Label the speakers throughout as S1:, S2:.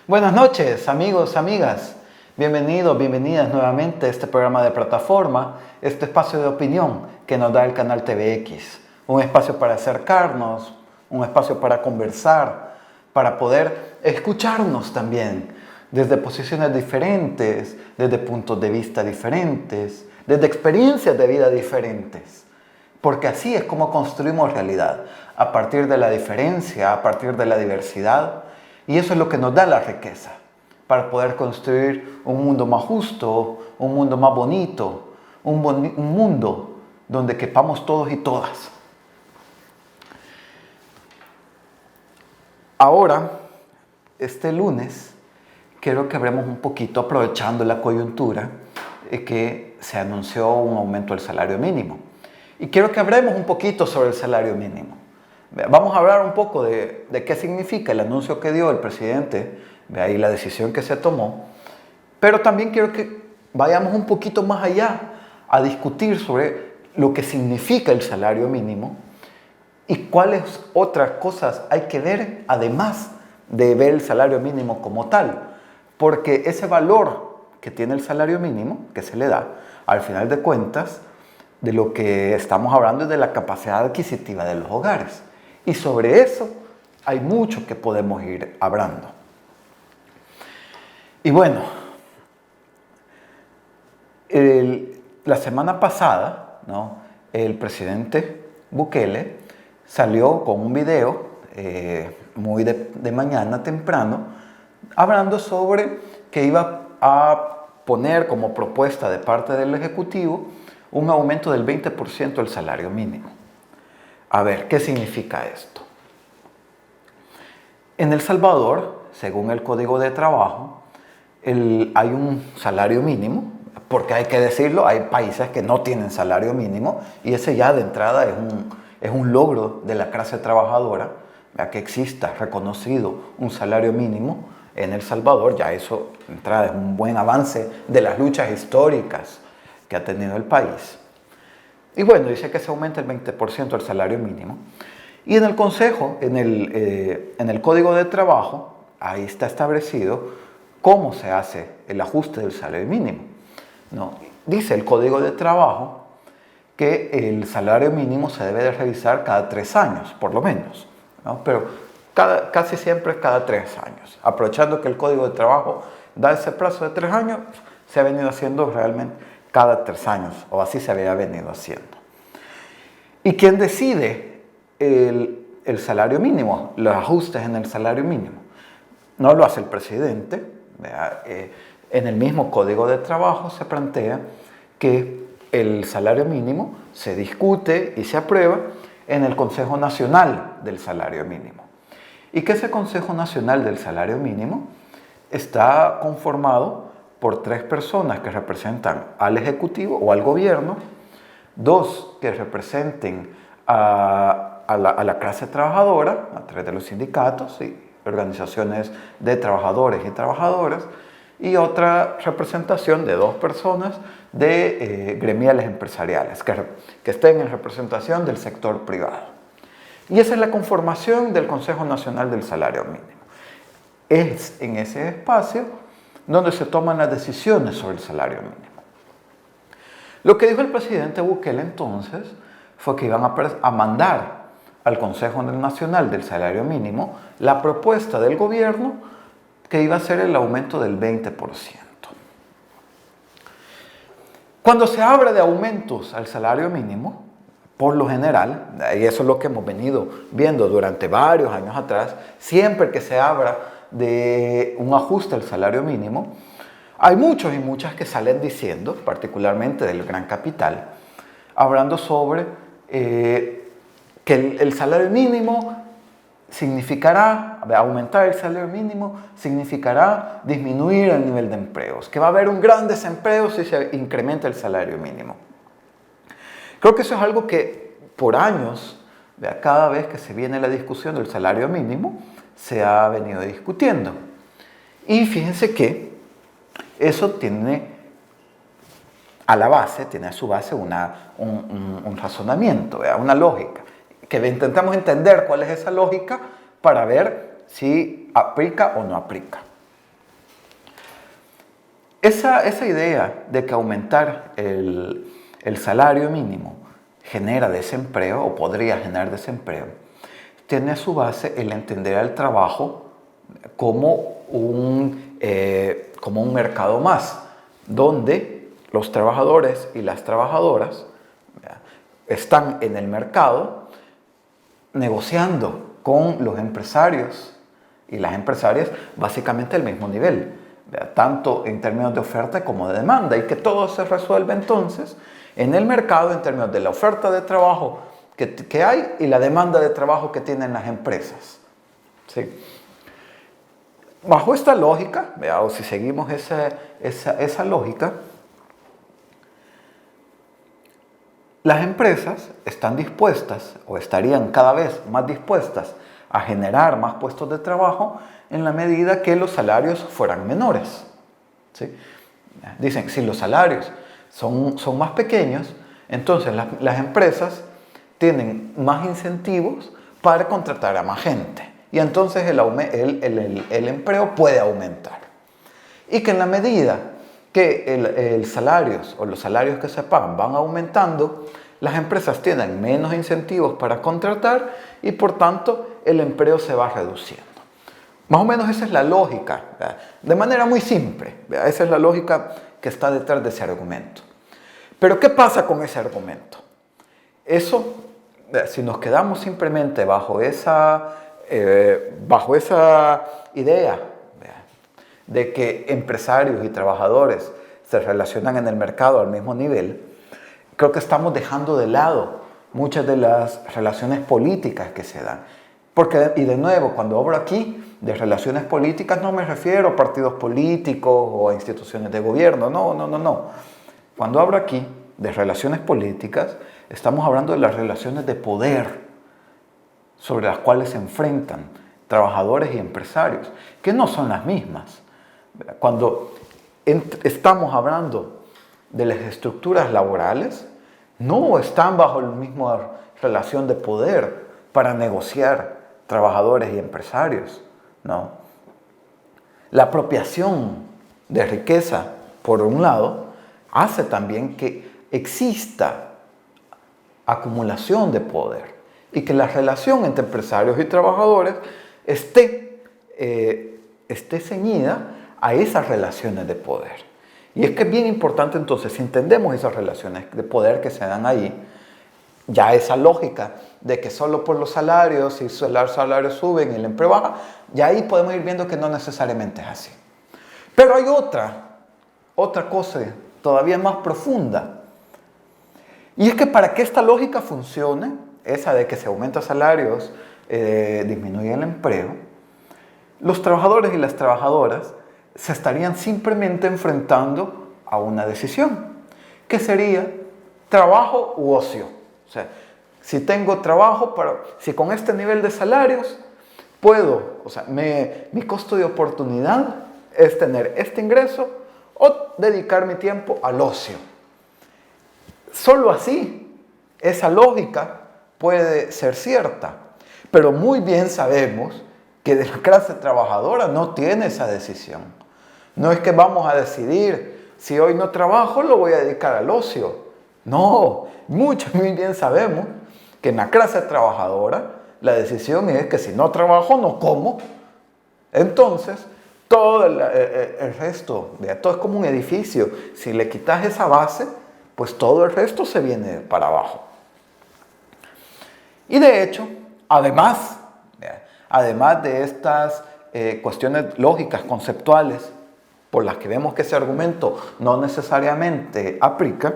S1: Buenas noches, amigos, amigas. Bienvenidos, bienvenidas nuevamente a este programa de plataforma, este espacio de opinión que nos da el canal TVX. Un espacio para acercarnos, un espacio para conversar, para poder escucharnos también desde posiciones diferentes, desde puntos de vista diferentes, desde experiencias de vida diferentes. Porque así es como construimos realidad, a partir de la diferencia, a partir de la diversidad. Y eso es lo que nos da la riqueza, para poder construir un mundo más justo, un mundo más bonito, un mundo donde quepamos todos y todas. Ahora, este lunes, quiero que hablemos un poquito, aprovechando la coyuntura, que se anunció un aumento del salario mínimo. Y quiero que hablemos un poquito sobre el salario mínimo. Vamos a hablar un poco de qué significa el anuncio que dio el presidente, de ahí la decisión que se tomó, pero también quiero que vayamos un poquito más allá a discutir sobre lo que significa el salario mínimo y cuáles otras cosas hay que ver además de ver el salario mínimo como tal, porque ese valor que tiene el salario mínimo, que se le da, al final de cuentas, de lo que estamos hablando es de la capacidad adquisitiva de los hogares. Y sobre eso hay mucho que podemos ir hablando. Y bueno, la semana pasada, el presidente Bukele salió con un video muy de mañana temprano, hablando sobre que iba a poner como propuesta de parte del Ejecutivo un aumento del 20% del salario mínimo. A ver, ¿qué significa esto? En El Salvador, según el Código de Trabajo, hay un salario mínimo, porque hay que decirlo, hay países que no tienen salario mínimo y ese ya de entrada es un logro de la clase trabajadora, ya que exista reconocido un salario mínimo en El Salvador, ya eso de entrada es un buen avance de las luchas históricas que ha tenido el país. Y bueno, dice que se aumenta el 20% del salario mínimo. Y en el Consejo, en el Código de Trabajo, ahí está establecido cómo se hace el ajuste del salario mínimo. Dice el Código de Trabajo que el salario mínimo se debe de revisar cada 3 años, por lo menos. Pero casi siempre es cada 3 años. Aprovechando que el Código de Trabajo da ese plazo de 3 años, se ha venido haciendo realmente cada 3 años, o así se había venido haciendo. ¿Y quién decide el salario mínimo, los ajustes en el salario mínimo? No lo hace el presidente. En el mismo Código de Trabajo se plantea que el salario mínimo se discute y se aprueba en el Consejo Nacional del Salario Mínimo. Y que ese Consejo Nacional del Salario Mínimo está conformado por 3 personas que representan al Ejecutivo o al Gobierno, 2 que representen a la clase trabajadora, a través de los sindicatos y organizaciones de trabajadores y trabajadoras, y otra representación de 2 personas de gremiales empresariales, que estén en representación del sector privado. Y esa es la conformación del Consejo Nacional del Salario Mínimo. Es en ese espacio donde se toman las decisiones sobre el salario mínimo. Lo que dijo el presidente Bukele entonces fue que iban a mandar al Consejo Nacional del Salario Mínimo la propuesta del gobierno que iba a ser el aumento del 20%. Cuando se habla de aumentos al salario mínimo, por lo general, y eso es lo que hemos venido viendo durante varios años atrás, siempre que se habla de un ajuste al salario mínimo, hay muchos y muchas que salen diciendo, particularmente del gran capital, hablando sobre que el salario mínimo significará, aumentar el salario mínimo significará disminuir el nivel de empleos, que va a haber un gran desempleo si se incrementa el salario mínimo. Creo que eso es algo que por años, cada vez que se viene la discusión del salario mínimo, se ha venido discutiendo. Y fíjense que eso tiene a su base un razonamiento, una lógica, que intentamos entender cuál es esa lógica para ver si aplica o no aplica. Esa idea de que aumentar el salario mínimo genera desempleo o podría generar desempleo, tiene a su base el entender al trabajo como un mercado más, donde los trabajadores y las trabajadoras están en el mercado negociando con los empresarios y las empresarias básicamente al mismo nivel, tanto en términos de oferta como de demanda, y que todo se resuelve entonces en el mercado en términos de la oferta de trabajo que hay y la demanda de trabajo que tienen las empresas. ¿Sí? Bajo esta lógica, o si seguimos esa lógica, las empresas están dispuestas o estarían cada vez más dispuestas a generar más puestos de trabajo en la medida que los salarios fueran menores. ¿Sí? Dicen, si los salarios son más pequeños, entonces las empresas tienen más incentivos para contratar a más gente. Y entonces el empleo puede aumentar. Y que en la medida que los salarios que se pagan van aumentando, las empresas tienen menos incentivos para contratar y por tanto el empleo se va reduciendo. Más o menos esa es la lógica, ¿verdad? De manera muy simple, ¿verdad? Esa es la lógica que está detrás de ese argumento. Pero ¿qué pasa con ese argumento? Eso, si nos quedamos simplemente bajo esa idea de que empresarios y trabajadores se relacionan en el mercado al mismo nivel, creo que estamos dejando de lado muchas de las relaciones políticas que se dan. Porque, y de nuevo, cuando hablo aquí de relaciones políticas no me refiero a partidos políticos o a instituciones de gobierno, no. Cuando hablo aquí de relaciones políticas, estamos hablando de las relaciones de poder sobre las cuales se enfrentan trabajadores y empresarios, que no son las mismas. Cuando estamos hablando de las estructuras laborales, no están bajo la misma relación de poder para negociar trabajadores y empresarios, ¿no? La apropiación de riqueza, por un lado, hace también que exista acumulación de poder y que la relación entre empresarios y trabajadores esté ceñida a esas relaciones de poder. Y es que es bien importante entonces, si entendemos esas relaciones de poder que se dan ahí, ya esa lógica de que solo por los salarios, si los salarios suben y el empleo baja, ya ahí podemos ir viendo que no necesariamente es así. Pero hay otra cosa todavía más profunda. Y es que para que esta lógica funcione, esa de que se aumentan salarios, disminuye el empleo, los trabajadores y las trabajadoras se estarían simplemente enfrentando a una decisión, que sería trabajo u ocio. O sea, si tengo trabajo, si con este nivel de salarios puedo, mi costo de oportunidad es tener este ingreso o dedicar mi tiempo al ocio. Solo así, esa lógica puede ser cierta, pero muy bien sabemos que la clase trabajadora no tiene esa decisión. No es que vamos a decidir, si hoy no trabajo, lo voy a dedicar al ocio. No, muy bien sabemos que en la clase trabajadora la decisión es que si no trabajo, no como. Entonces, todo el resto, todo es como un edificio. Si le quitas esa base, pues todo el resto se viene para abajo. Y de hecho, además de estas cuestiones lógicas, conceptuales, por las que vemos que ese argumento no necesariamente aplica,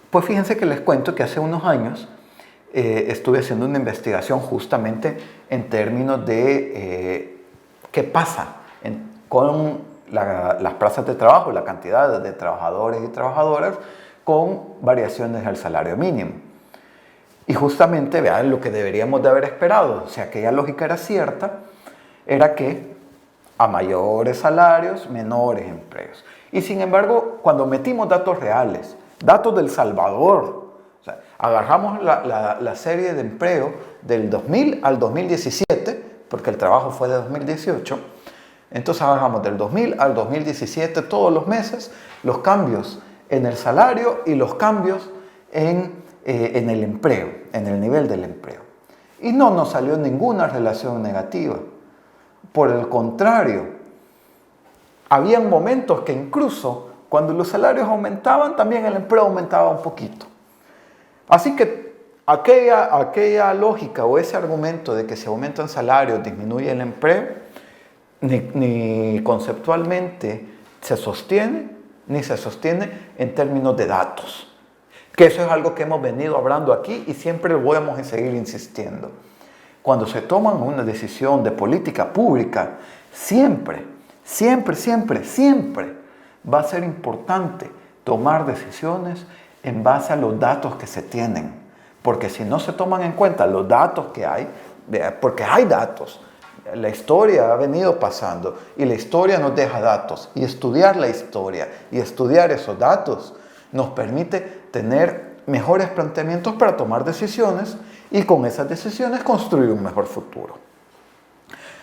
S1: pues fíjense que les cuento que hace unos años estuve haciendo una investigación justamente en términos de qué pasa con las plazas de trabajo, la cantidad de trabajadores y trabajadoras con variaciones al salario mínimo. Y justamente, vean, lo que deberíamos de haber esperado, o sea, aquella lógica era cierta, era que a mayores salarios, menores empleos. Y sin embargo, cuando metimos datos reales, datos del Salvador, o sea, agarramos la serie de empleo del 2000 al 2017, porque el trabajo fue de 2018, Entonces bajamos del 2000 al 2017 todos los meses los cambios en el salario y los cambios en el empleo, en el nivel del empleo. Y no nos salió ninguna relación negativa. Por el contrario, habían momentos que incluso cuando los salarios aumentaban, también el empleo aumentaba un poquito. Así que aquella lógica o ese argumento de que si aumentan salarios disminuye el empleo, ni conceptualmente se sostiene, ni se sostiene en términos de datos. Que eso es algo que hemos venido hablando aquí y siempre lo vamos a seguir insistiendo. Cuando se toman una decisión de política pública, siempre va a ser importante tomar decisiones en base a los datos que se tienen. Porque si no se toman en cuenta los datos que hay, porque hay datos, la historia ha venido pasando y la historia nos deja datos. Y estudiar la historia y estudiar esos datos nos permite tener mejores planteamientos para tomar decisiones y con esas decisiones construir un mejor futuro.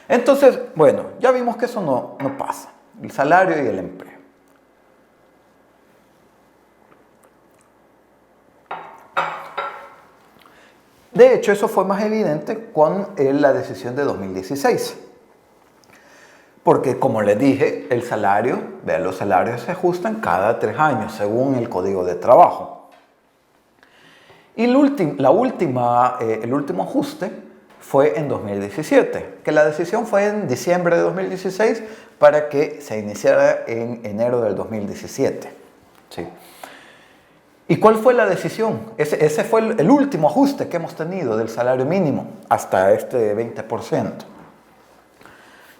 S1: Entonces, bueno, ya vimos que eso no pasa, el salario y el empleo. De hecho, eso fue más evidente con la decisión de 2016. Porque, como les dije, los salarios se ajustan cada 3 años, según el Código de Trabajo. Y el último ajuste fue en 2017, que la decisión fue en diciembre de 2016 para que se iniciara en enero del 2017. ¿Sí? ¿Y cuál fue la decisión? Ese fue el último ajuste que hemos tenido del salario mínimo hasta este 20%.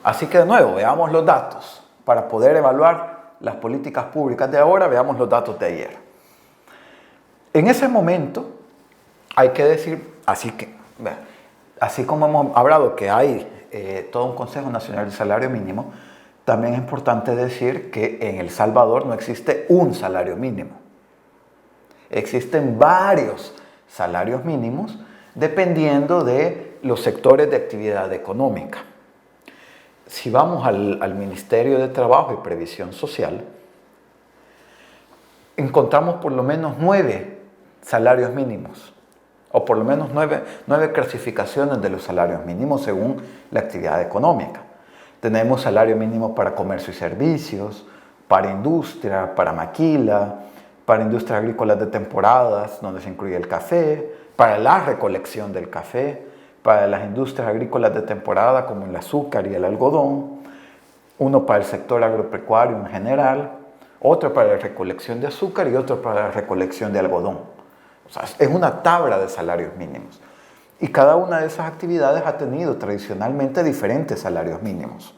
S1: Así que de nuevo, veamos los datos. Para poder evaluar las políticas públicas de ahora, veamos los datos de ayer. En ese momento, hay que decir, así como hemos hablado que hay todo un Consejo Nacional de Salario Mínimo, también es importante decir que en El Salvador no existe un salario mínimo. Existen varios salarios mínimos dependiendo de los sectores de actividad económica. Si vamos al Ministerio de Trabajo y Previsión Social, encontramos por lo menos 9 salarios mínimos, o por lo menos 9 clasificaciones de los salarios mínimos según la actividad económica. Tenemos salario mínimo para comercio y servicios, para industria, para maquila, para industria agrícola de temporadas, donde se incluye el café, para la recolección del café, para las industrias agrícolas de temporada como el azúcar y el algodón, uno para el sector agropecuario en general, otro para la recolección de azúcar y otro para la recolección de algodón. O sea, es una tabla de salarios mínimos. Y cada una de esas actividades ha tenido tradicionalmente diferentes salarios mínimos.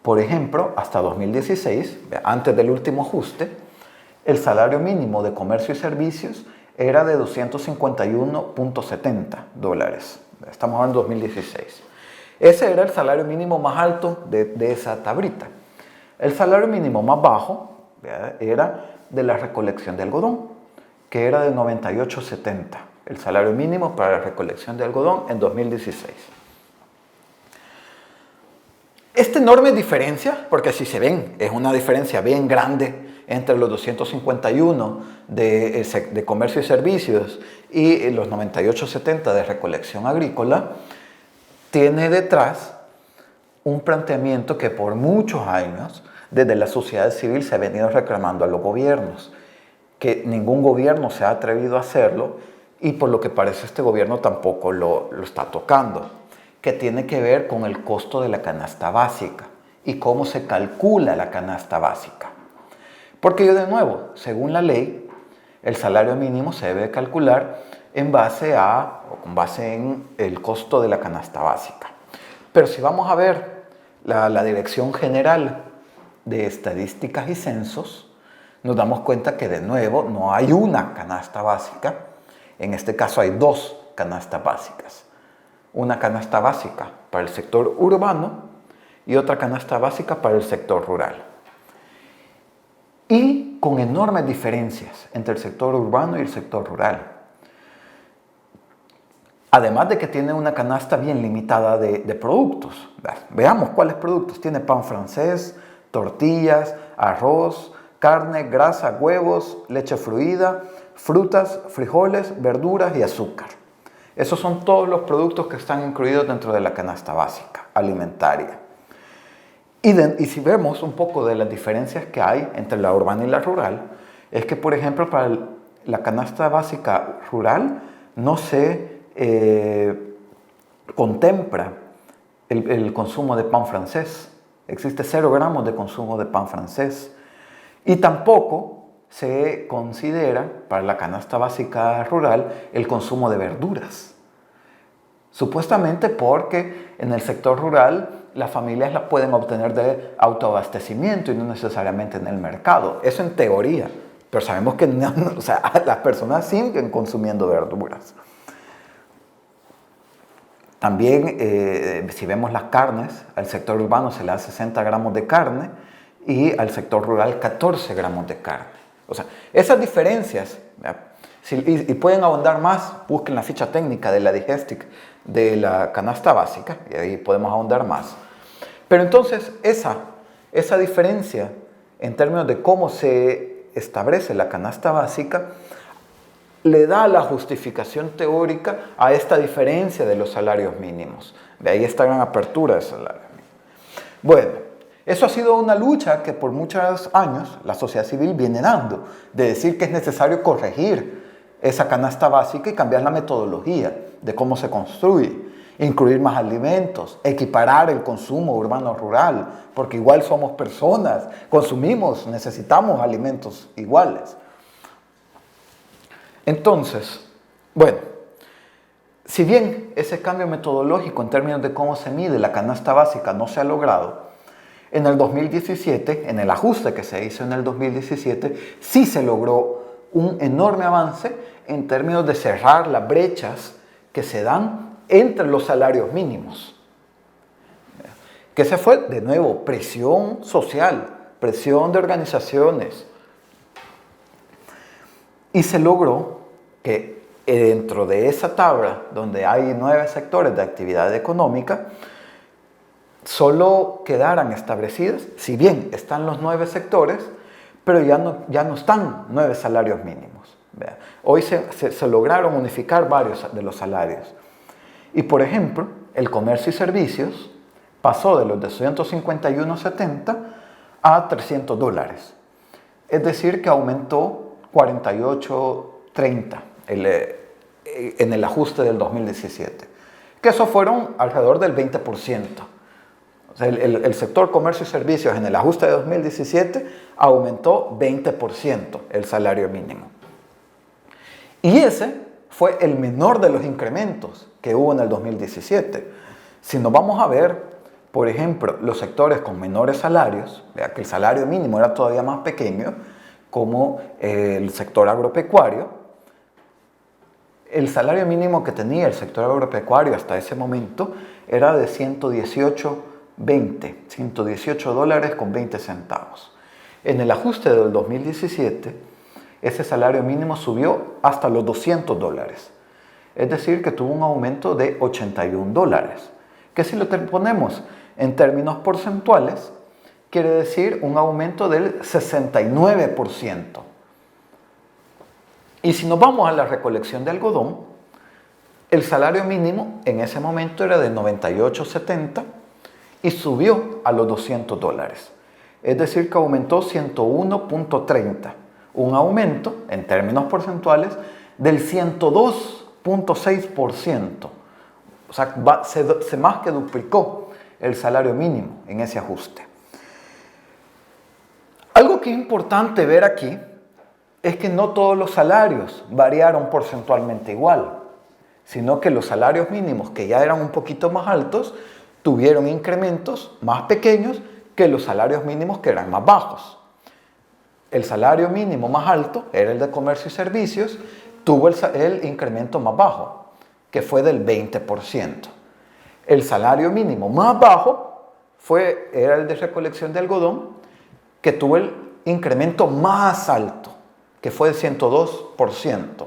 S1: Por ejemplo, hasta 2016, antes del último ajuste, el salario mínimo de comercio y servicios era de $251.70. Estamos hablando de 2016. Ese era el salario mínimo más alto de esa tablita. El salario mínimo más bajo era de la recolección de algodón, que era de $98.70. El salario mínimo para la recolección de algodón en 2016. Esta enorme diferencia, porque si se ven, es una diferencia bien grande entre los 251 de comercio y servicios y los 98.70 de recolección agrícola, tiene detrás un planteamiento que por muchos años, desde la sociedad civil, se ha venido reclamando a los gobiernos, que ningún gobierno se ha atrevido a hacerlo y por lo que parece este gobierno tampoco lo está tocando, que tiene que ver con el costo de la canasta básica y cómo se calcula la canasta básica. Porque de nuevo, según la ley, el salario mínimo se debe calcular con base en el costo de la canasta básica. Pero si vamos a ver la Dirección General de Estadísticas y Censos, nos damos cuenta que de nuevo no hay una canasta básica. En este caso hay 2 canastas básicas. Una canasta básica para el sector urbano y otra canasta básica para el sector rural. Y con enormes diferencias entre el sector urbano y el sector rural. Además de que tiene una canasta bien limitada de productos. Veamos cuáles productos. Tiene pan francés, tortillas, arroz, carne, grasa, huevos, leche fluida, frutas, frijoles, verduras y azúcar. Esos son todos los productos que están incluidos dentro de la canasta básica alimentaria. Y si vemos un poco de las diferencias que hay entre la urbana y la rural, es que, por ejemplo, para la canasta básica rural no se contempla el consumo de pan francés. Existe 0 gramos de consumo de pan francés. Y tampoco se considera para la canasta básica rural el consumo de verduras. Supuestamente porque en el sector rural las familias las pueden obtener de autoabastecimiento y no necesariamente en el mercado. Eso en teoría, pero sabemos que no, o sea, las personas siguen consumiendo verduras. También, si vemos las carnes, al sector urbano se le da 60 gramos de carne y al sector rural 14 gramos de carne. O sea, esas diferencias, y pueden ahondar más, busquen la ficha técnica de la Digestic de la canasta básica y ahí podemos ahondar más. Pero entonces esa diferencia en términos de cómo se establece la canasta básica le da la justificación teórica a esta diferencia de los salarios mínimos. De ahí esta gran apertura de salarios mínimos. Bueno, eso ha sido una lucha que por muchos años la sociedad civil viene dando, de decir que es necesario corregir esa canasta básica y cambiar la metodología de cómo se construye, incluir más alimentos, equiparar el consumo urbano-rural, porque igual somos personas, consumimos, necesitamos alimentos iguales. Entonces, bueno, si bien ese cambio metodológico en términos de cómo se mide la canasta básica no se ha logrado, en el 2017, en el ajuste que se hizo en el 2017, sí se logró un enorme avance en términos de cerrar las brechas que se dan entre los salarios mínimos. Que se fue, de nuevo, presión social, presión de organizaciones. Y se logró que dentro de esa tabla, donde hay 9 sectores de actividad económica, solo quedaran establecidas, si bien están los 9 sectores, pero ya no están 9 salarios mínimos. Hoy se lograron unificar varios de los salarios. Y por ejemplo, el comercio y servicios pasó de los de $251.70 a $300. Es decir, que aumentó 48.30 en el ajuste del 2017. Que eso fueron alrededor del 20%. O sea, el sector comercio y servicios en el ajuste de 2017 aumentó 20% el salario mínimo. Y ese fue el menor de los incrementos que hubo en el 2017. Si nos vamos a ver, por ejemplo, los sectores con menores salarios, vea que el salario mínimo era todavía más pequeño, como el sector agropecuario, el salario mínimo que tenía el sector agropecuario hasta ese momento era de $118.20. En el ajuste del 2017, ese salario mínimo subió hasta los $200. Es decir, que tuvo un aumento de $81. Que si lo ponemos en términos porcentuales, quiere decir un aumento del 69%. Y si nos vamos a la recolección de algodón, el salario mínimo en ese momento era de $98.70 y subió a los $200. Es decir, que aumentó 101.30. Un aumento, en términos porcentuales, del 102.6%. O sea, se más que duplicó el salario mínimo en ese ajuste. Algo que es importante ver aquí es que no todos los salarios variaron porcentualmente igual, sino que los salarios mínimos, que ya eran un poquito más altos, tuvieron incrementos más pequeños que los salarios mínimos que eran más bajos. El salario mínimo más alto era el de comercio y servicios, tuvo el incremento más bajo, que fue del 20%. El salario mínimo más bajo era el de recolección de algodón, que tuvo el incremento más alto, que fue del 102%.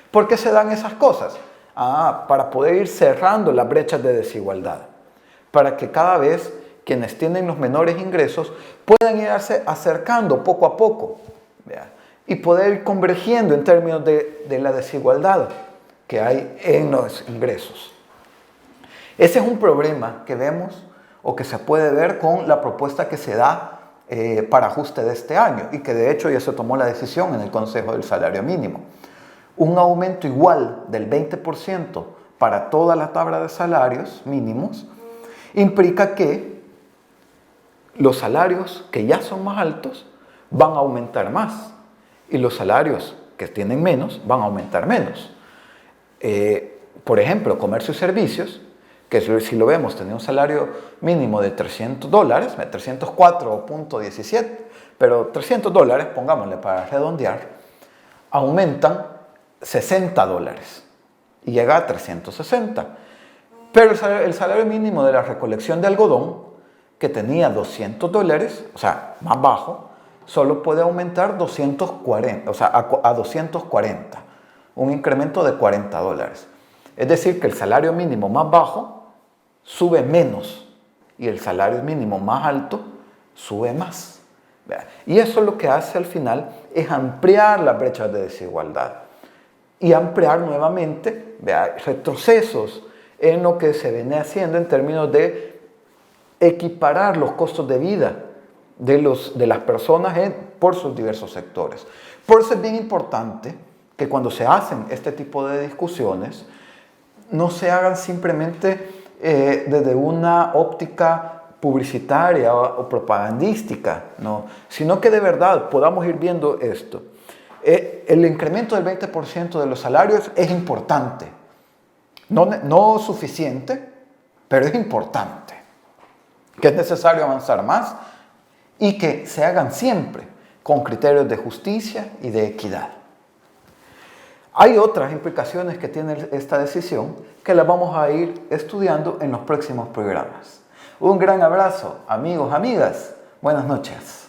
S1: ¿Por qué se dan esas cosas? para poder ir cerrando las brechas de desigualdad, para que cada vez quienes tienen los menores ingresos puedan irse acercando poco a poco, ¿vea? Y poder ir convergiendo en términos de la desigualdad que hay en los ingresos. Ese es un problema que vemos o que se puede ver con la propuesta que se da para ajuste de este año y que de hecho ya se tomó la decisión en el Consejo del Salario Mínimo. Un aumento igual del 20% para toda la tabla de salarios mínimos implica que los salarios que ya son más altos van a aumentar más y los salarios que tienen menos van a aumentar menos. Por ejemplo, comercio y servicios, que si lo vemos tenía un salario mínimo de $300, 304.17, pero $300, pongámosle para redondear, aumentan $60 y llega a 360. Pero el salario mínimo de la recolección de algodón, que tenía $200, o sea, más bajo, solo puede aumentar 240, o sea, a 240, un incremento de $40. Es decir, que el salario mínimo más bajo sube menos y el salario mínimo más alto sube más. Y eso lo que hace al final es ampliar las brechas de desigualdad y ampliar nuevamente retrocesos en lo que se viene haciendo en términos de equiparar los costos de vida de las personas por sus diversos sectores. Por eso es bien importante que cuando se hacen este tipo de discusiones no se hagan simplemente desde una óptica publicitaria o propagandística, ¿no? Sino que de verdad podamos ir viendo esto. El incremento del 20% de los salarios es importante, no suficiente, pero es importante, que es necesario avanzar más y que se hagan siempre con criterios de justicia y de equidad. Hay otras implicaciones que tiene esta decisión que las vamos a ir estudiando en los próximos programas. Un gran abrazo, amigos, amigas. Buenas noches.